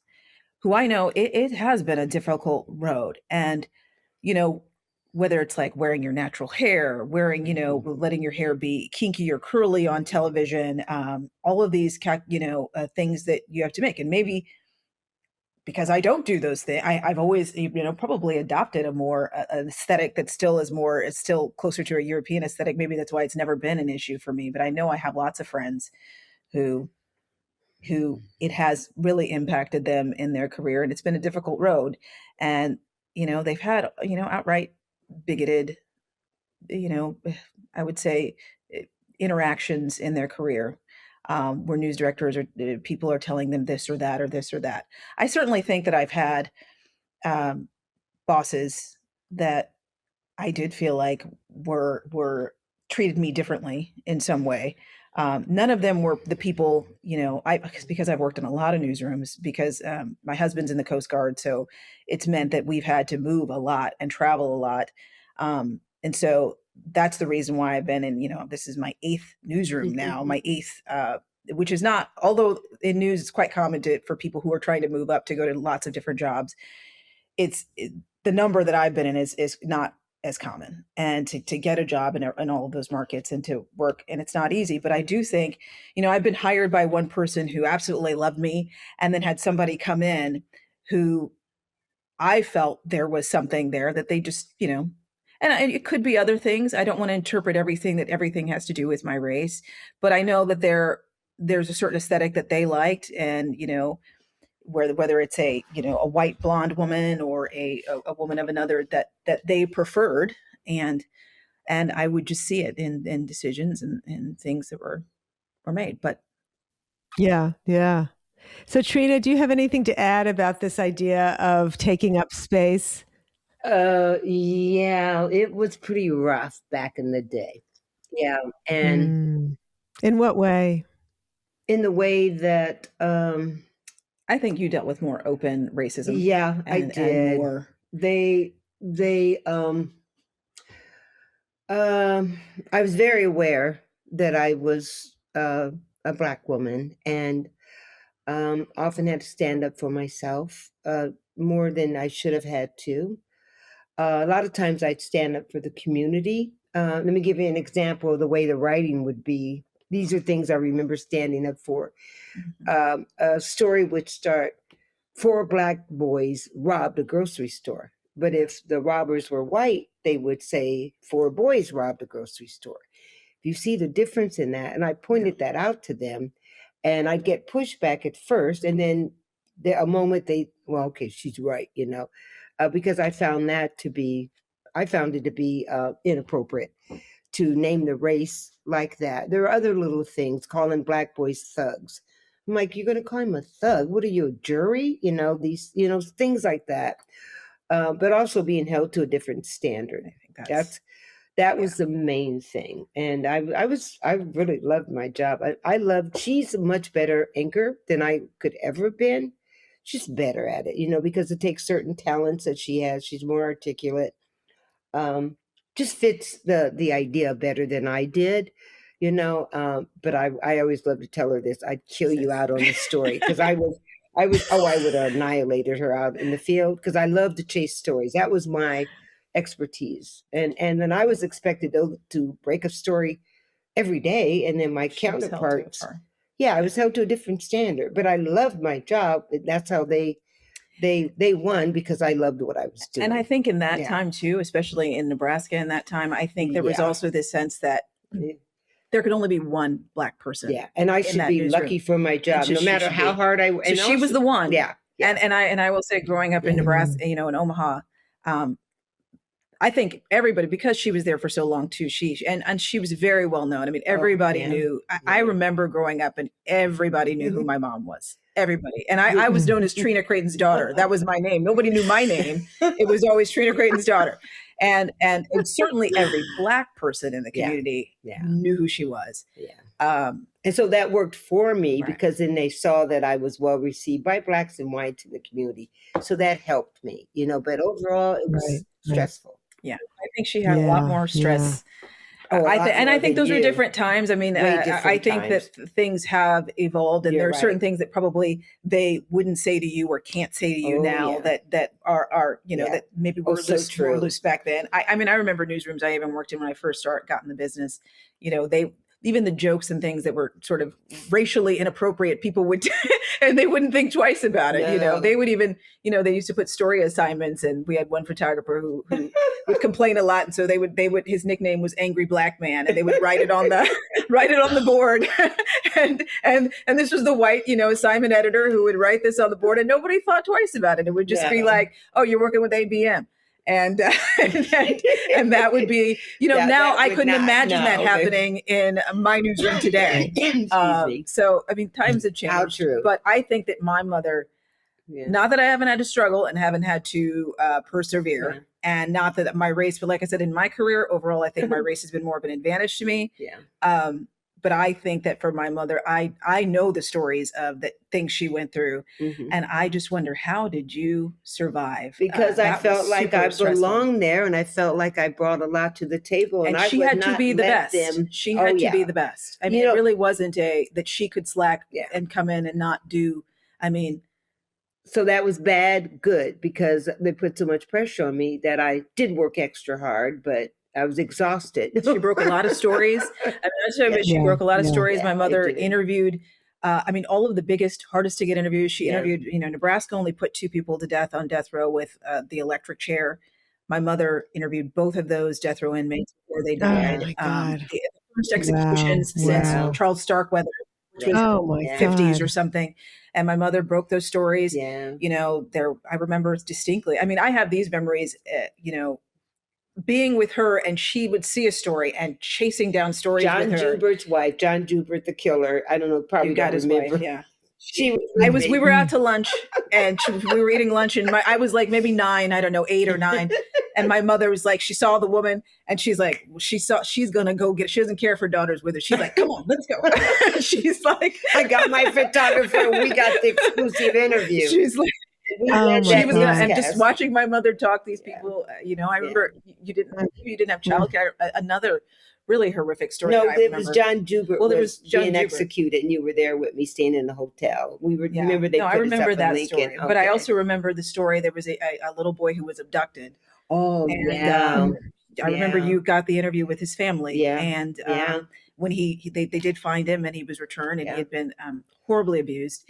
who I know it has been a difficult road. And, whether it's like wearing your natural hair, wearing, letting your hair be kinky or curly on television, all of these, things that you have to make. And maybe because I don't do those things, I've always, probably adopted a more an aesthetic that still is more, it's still closer to a European aesthetic. Maybe that's why it's never been an issue for me. But I know I have lots of friends who it has really impacted them in their career, and it's been a difficult road. And, they've had, outright bigoted, I would say, interactions in their career, where news directors or people are telling them this or that or this or that. I certainly think that I've had bosses that I did feel like were treated me differently in some way. None of them were the people, because I've worked in a lot of newsrooms, because my husband's in the Coast Guard. So it's meant that we've had to move a lot and travel a lot. And so that's the reason why I've been in, this is my 8th newsroom now, my 8th, which is not, although in news, it's quite common for people who are trying to move up to go to lots of different jobs. The number that I've been in is not as common, and to get a job in all of those markets and to work. And it's not easy, but I do think, I've been hired by one person who absolutely loved me, and then had somebody come in who I felt there was something there that they just, and it could be other things. I don't want to interpret everything that everything has to do with my race, but I know that there's a certain aesthetic that they liked, and, whether it's a white blonde woman or a woman of another that they preferred, and I would just see it in decisions and things that were made. But yeah. So Trina, do you have anything to add about this idea of taking up space? Yeah, it was pretty rough back in the day. Yeah, and in what way? In the way that I think you dealt with more open racism. Yeah, I did. And more... I was very aware that I was a Black woman, and often had to stand up for myself more than I should have had to. A lot of times I'd stand up for the community. Let me give you an example of the way the writing would be. These are things I remember standing up for. A story would start, 4 Black boys robbed a grocery store. But if the robbers were white, they would say 4 boys robbed a grocery store. You see the difference in that? And I pointed that out to them, and I'd get pushback at first. And then a moment okay, she's right, because I found it to be inappropriate to name the race like that. There are other little things, calling Black boys thugs. I'm like, you're going to call him a thug? What are you, a jury? These, things like that. But also being held to a different standard. I think that was the main thing. And I really loved my job. She's a much better anchor than I could ever have been. She's better at it, because it takes certain talents that she has. She's more articulate. Just fits the idea better than I did, but I always love to tell her this. I'd kill you out on this story, because I would have annihilated her out in the field, because I love to chase stories. That was my expertise. And then I was expected to break a story every day. And then my counterparts, I was held to a different standard, but I loved my job. That's how they won, because I loved what I was doing. And I think in that time too, especially in Nebraska in that time, I think there was also this sense that there could only be one Black person. Yeah. And I should be lucky for my job, no matter how hard I worked. So she was the one. Yeah. And I will say, growing up in Nebraska, in Omaha, I think everybody, because she was there for so long too, and she was very well known. I mean, everybody knew. I remember growing up and everybody knew who my mom was. Everybody. And I was known as Trina Creighton's daughter. That was my name. Nobody knew my name. It was always Trina Creighton's daughter. And certainly every Black person in the community knew who she was. And so that worked for me because then they saw that I was well received by Blacks and whites in the community. So that helped me, but overall it was stressful. Yeah, I think she had a lot more stress. I think those were different times. I mean, I think that things have evolved, and there are certain things that probably they wouldn't say to you or can't say to you now that are that maybe were more loose back then. I mean, I remember newsrooms I even worked in when I first got in the business. Even the jokes and things that were sort of racially inappropriate, people would, and they wouldn't think twice about it. They would even, they used to put story assignments, and we had one photographer who would complain a lot. And so they would, his nickname was Angry Black Man, and they would write it on the board. and this was the white, assignment editor who would write this on the board, and nobody thought twice about it. It would just be like, oh, you're working with ABM. And that would be, now I couldn't imagine that happening in my newsroom today. So, I mean, times have changed. But I think that my mother, not that I haven't had to struggle and haven't had to persevere, and not that my race, but like I said, in my career overall, I think my race has been more of an advantage to me. But I think that for my mother, I know the stories of the things she went through. And I just wonder, how did you survive? Because I felt like I belonged there, and I felt like I brought a lot to the table. And she had to be the best. She had to be the best. I mean, it really wasn't that she could slack and come in and not do, So that was bad, good, because they put so much pressure on me that I did work extra hard, but I was exhausted. She broke a lot of stories. She broke a lot of stories. My mother interviewed, all of the biggest, hardest to get interviews. She interviewed, Nebraska only put 2 people to death on death row with the electric chair. My mother interviewed both of those death row inmates before they died. Oh my God. The first executions since Charles Starkweather, which was in the 50s or something. And my mother broke those stories. I remember distinctly. I mean, I have these memories, being with her, and she would see a story and chasing down stories with her. John Jubert's wife, John Jubert, the killer. I don't know, probably got his remember. Wife, we were out to lunch, and we were eating lunch, and I was like maybe 9, I don't know, 8 or 9. And my mother was like, she saw the woman, and she's like, she's going to go she doesn't care if her daughter's with her. She's like, come on, let's go. She's like, I got my photographer. We got the exclusive interview. She's like, she was and just watching my mother talk these people, I remember you didn't have childcare. Another really horrific story. No, it was John Jubert. Well, there was being executed, and you were there with me, staying in the hotel. We were remember they. No, I remember that story, but I also remember the story. There was a little boy who was abducted. Oh, and, I remember you got the interview with his family, and when they did find him, and he was returned, and he had been horribly abused.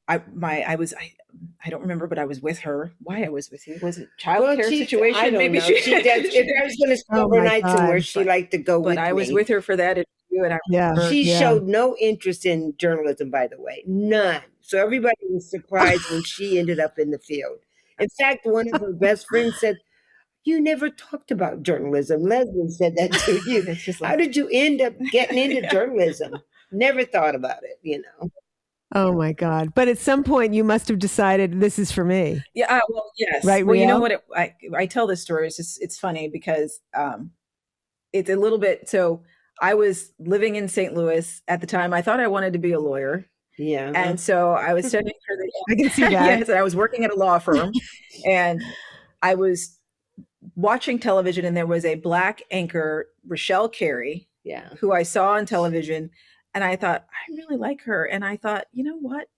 I don't remember, but I was with her. Why I was with you? Was it childcare situation? I don't Maybe know. If I was going to spend overnight somewhere, she liked to go with me. But I was with her for that interview, and I remember, she showed no interest in journalism, by the way, none. So everybody was surprised when she ended up in the field. In fact, one of her best friends said, "You never talked about journalism." Leslie said that to you. How did you end up getting into journalism? Never thought about it, Oh my God. But at some point you must have decided this is for me. Yeah. Well, yes. Right. Well, you know what? I tell this story. It's funny because it's a little bit. So I was living in St. Louis at the time. I thought I wanted to be a lawyer. Yeah. And so I was studying for I can see that. Yes. And I was working at a law firm, and I was watching television, and there was a Black anchor, Rielle Creighton, who I saw on television. And I thought, I really like her. And I thought, you know what?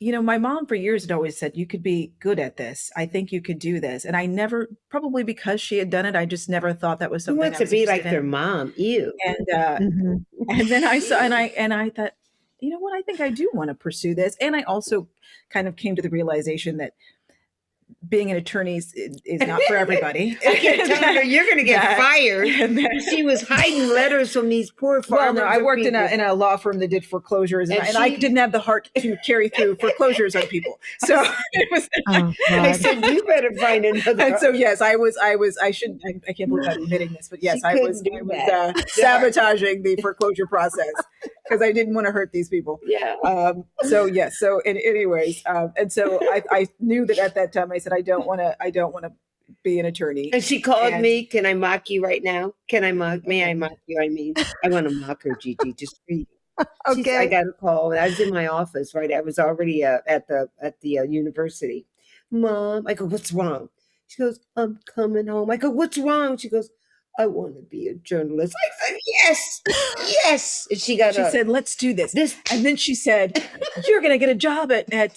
My mom for years had always said, you could be good at this. I think you could do this. And I never, probably because she had done it, I just never thought that was something I was to be like their mom. Ew. And and then I saw, and I thought, you know what? I think I do want to pursue this. And I also kind of came to the realization that being an attorney is not for everybody. I kept telling her, you're going to get fired. And she was hiding letters from these poor well, farmers. no, I worked in a law firm that did foreclosures, and I didn't have the heart to carry through foreclosures on people. So it was. I said, you better find another. And so yes, I can't believe I'm admitting this, but yes, I was sabotaging the foreclosure process because I didn't want to hurt these people. Yeah. So yes. So anyways, and so I knew that at that time I said I don't want to be an attorney. And she called me. Can I mock you right now? May I mock you? I mean, I want to mock her, Gigi, just for you. Okay. I got a call. I was in my office, right? I was already at the university. Mom, I go, what's wrong? She goes, I'm coming home. I go, what's wrong? She goes, I want to be a journalist. I said, yes. And she said, let's do this. And then she said, you're going to get a job at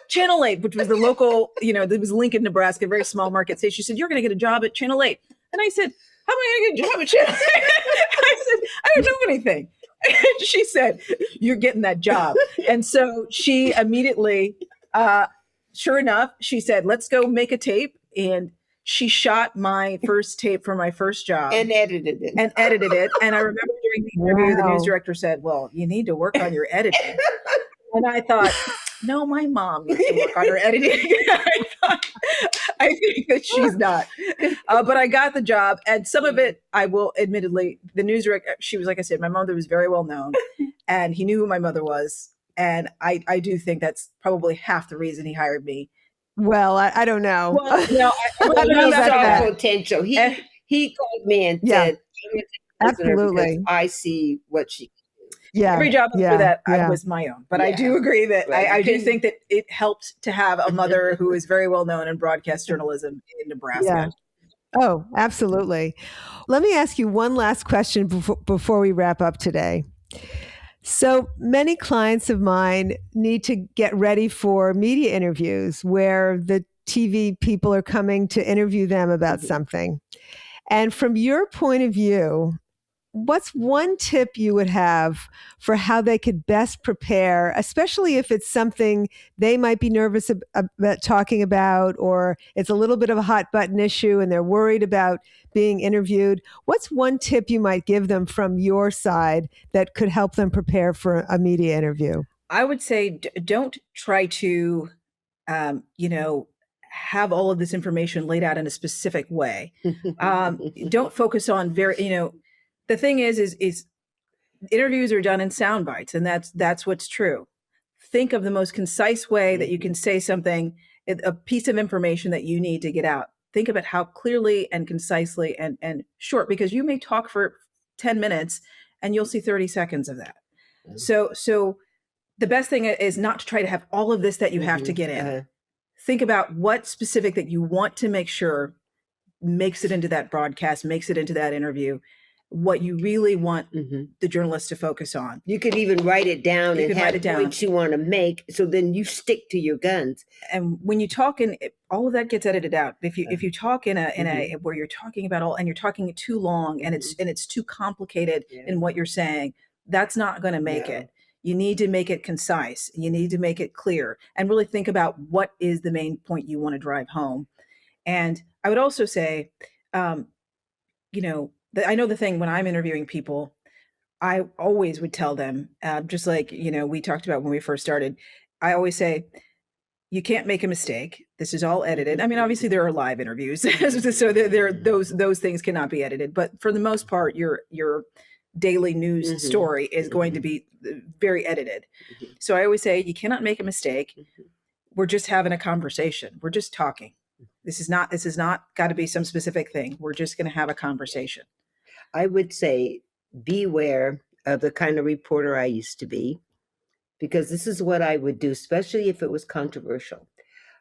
Channel 8, which was the local, it was Lincoln, Nebraska, very small market state. She said, you're going to get a job at Channel 8. And I said, how am I going to get a job at Channel 8? I said, I don't know anything. And she said, you're getting that job. And so she immediately, sure enough, she said, let's go make a tape. And she shot my first tape for my first job. And edited it. And I remember during the interview, the news director said, well, you need to work on your editing. And I thought, no, my mom needs to work on her editing. I think that she's not. But I got the job. And some of it, I will admittedly, the news director, she was, like I said, my mother was very well known. And he knew who my mother was. And I do think that's probably half the reason he hired me. Well, I don't know. Well, he saw potential. He called me and said, absolutely. I see what she can do. Yeah. Every job after that was my own. But I do agree that I do think that it helped to have a mother who is very well known in broadcast journalism in Nebraska. Yeah. Oh, absolutely. Let me ask you one last question before we wrap up today. So many clients of mine need to get ready for media interviews where the TV people are coming to interview them about something. And from your point of view, what's one tip you would have for how they could best prepare, especially if it's something they might be nervous about talking about, or it's a little bit of a hot button issue and they're worried about being interviewed? What's one tip you might give them from your side that could help them prepare for a media interview? I would say don't try to, have all of this information laid out in a specific way. Don't focus on the thing is interviews are done in sound bites, and that's what's true. Think of the most concise way that you can say something, a piece of information that you need to get out. Think of it how clearly and concisely and short, because you may talk for 10 minutes and you'll see 30 seconds of that. So the best thing is not to try to have all of this that you have to get in. Think about what specific that you want to make sure makes it into that broadcast, makes it into that interview, what you really want the journalist to focus on. You could even write it down and have points you want to make, so then you stick to your guns. And when you talk all of that gets edited out. If you talk in a where you're talking about and you're talking too long and it's too complicated in what you're saying, that's not going to make it. You need to make it concise. You need to make it clear and really think about what is the main point you want to drive home. And I would also say, I know the thing when I'm interviewing people, I always would tell them, just like, we talked about when we first started, I always say, you can't make a mistake. This is all edited. I mean, obviously there are live interviews, so those things cannot be edited. But for the most part, your daily news story is going to be very edited. So I always say, you cannot make a mistake. We're just having a conversation. We're just talking. This is not got to be some specific thing. We're just going to have a conversation. I would say beware of the kind of reporter I used to be, because this is what I would do, especially if it was controversial.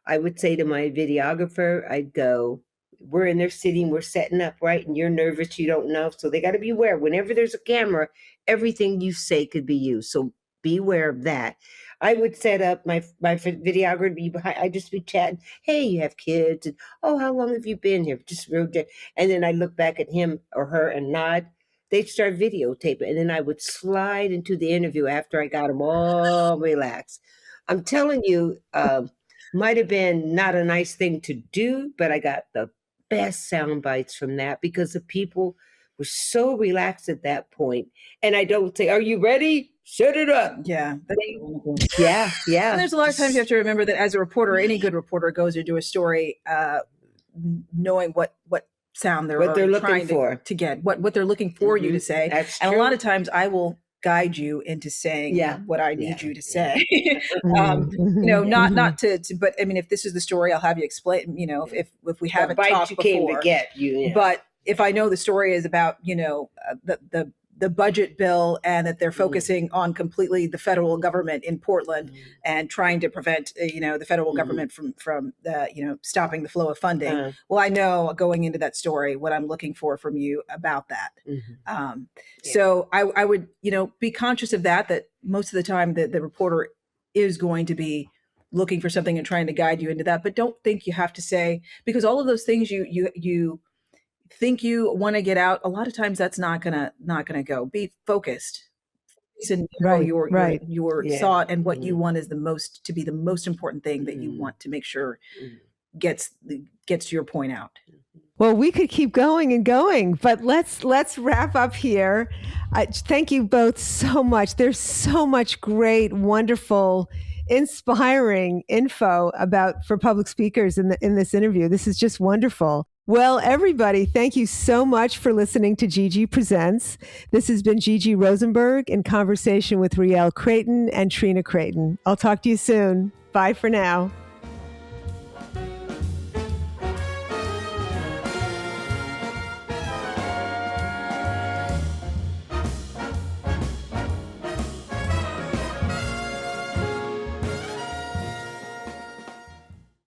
I would say to my videographer, I'd go, we're in there sitting, we're setting up, right? And you're nervous, you don't know. So they got to be aware. Whenever there's a camera, everything you say could be used. So beware of that. I would set up my videographer to be behind. I'd just be chatting. Hey, you have kids? And, oh, how long have you been here? Just real good. And then I look back at him or her and nod. They'd start videotaping. And then I would slide into the interview after I got them all relaxed. I'm telling you, Might have been not a nice thing to do, but I got the best sound bites from that because the people were so relaxed at that point. And I don't say, "Are you ready? Shut it up." Yeah. Yeah. And there's a lot of times you have to remember that as a reporter, any good reporter goes into a story knowing what sound they're looking for to get, what they're looking for you to say. That's and true. A lot of times I will guide you into saying what I need you to say. Not to, but I mean, if this is the story, I'll have you explain, if we haven't talked you before, came to get you. But if I know the story is about, the budget bill and that they're focusing on completely the federal government in Portland and trying to prevent, the federal government from stopping the flow of funding. Well, I know going into that story what I'm looking for from you about that. So I would, be conscious of that most of the time the reporter is going to be looking for something and trying to guide you into that. But don't think you have to say, because all of those things you think you want to get out, a lot of times that's not gonna go. Be focused and know your thought and what you want is the most important thing that you want to make sure gets your point out. Well, we could keep going and going, but let's wrap up here. Thank you both so much. There's so much great, wonderful, inspiring info for public speakers in this interview. This is just wonderful. Well, everybody, thank you so much for listening to Gigi Presents. This has been Gigi Rosenberg in conversation with Rielle Creighton and Trina Creighton. I'll talk to you soon. Bye for now.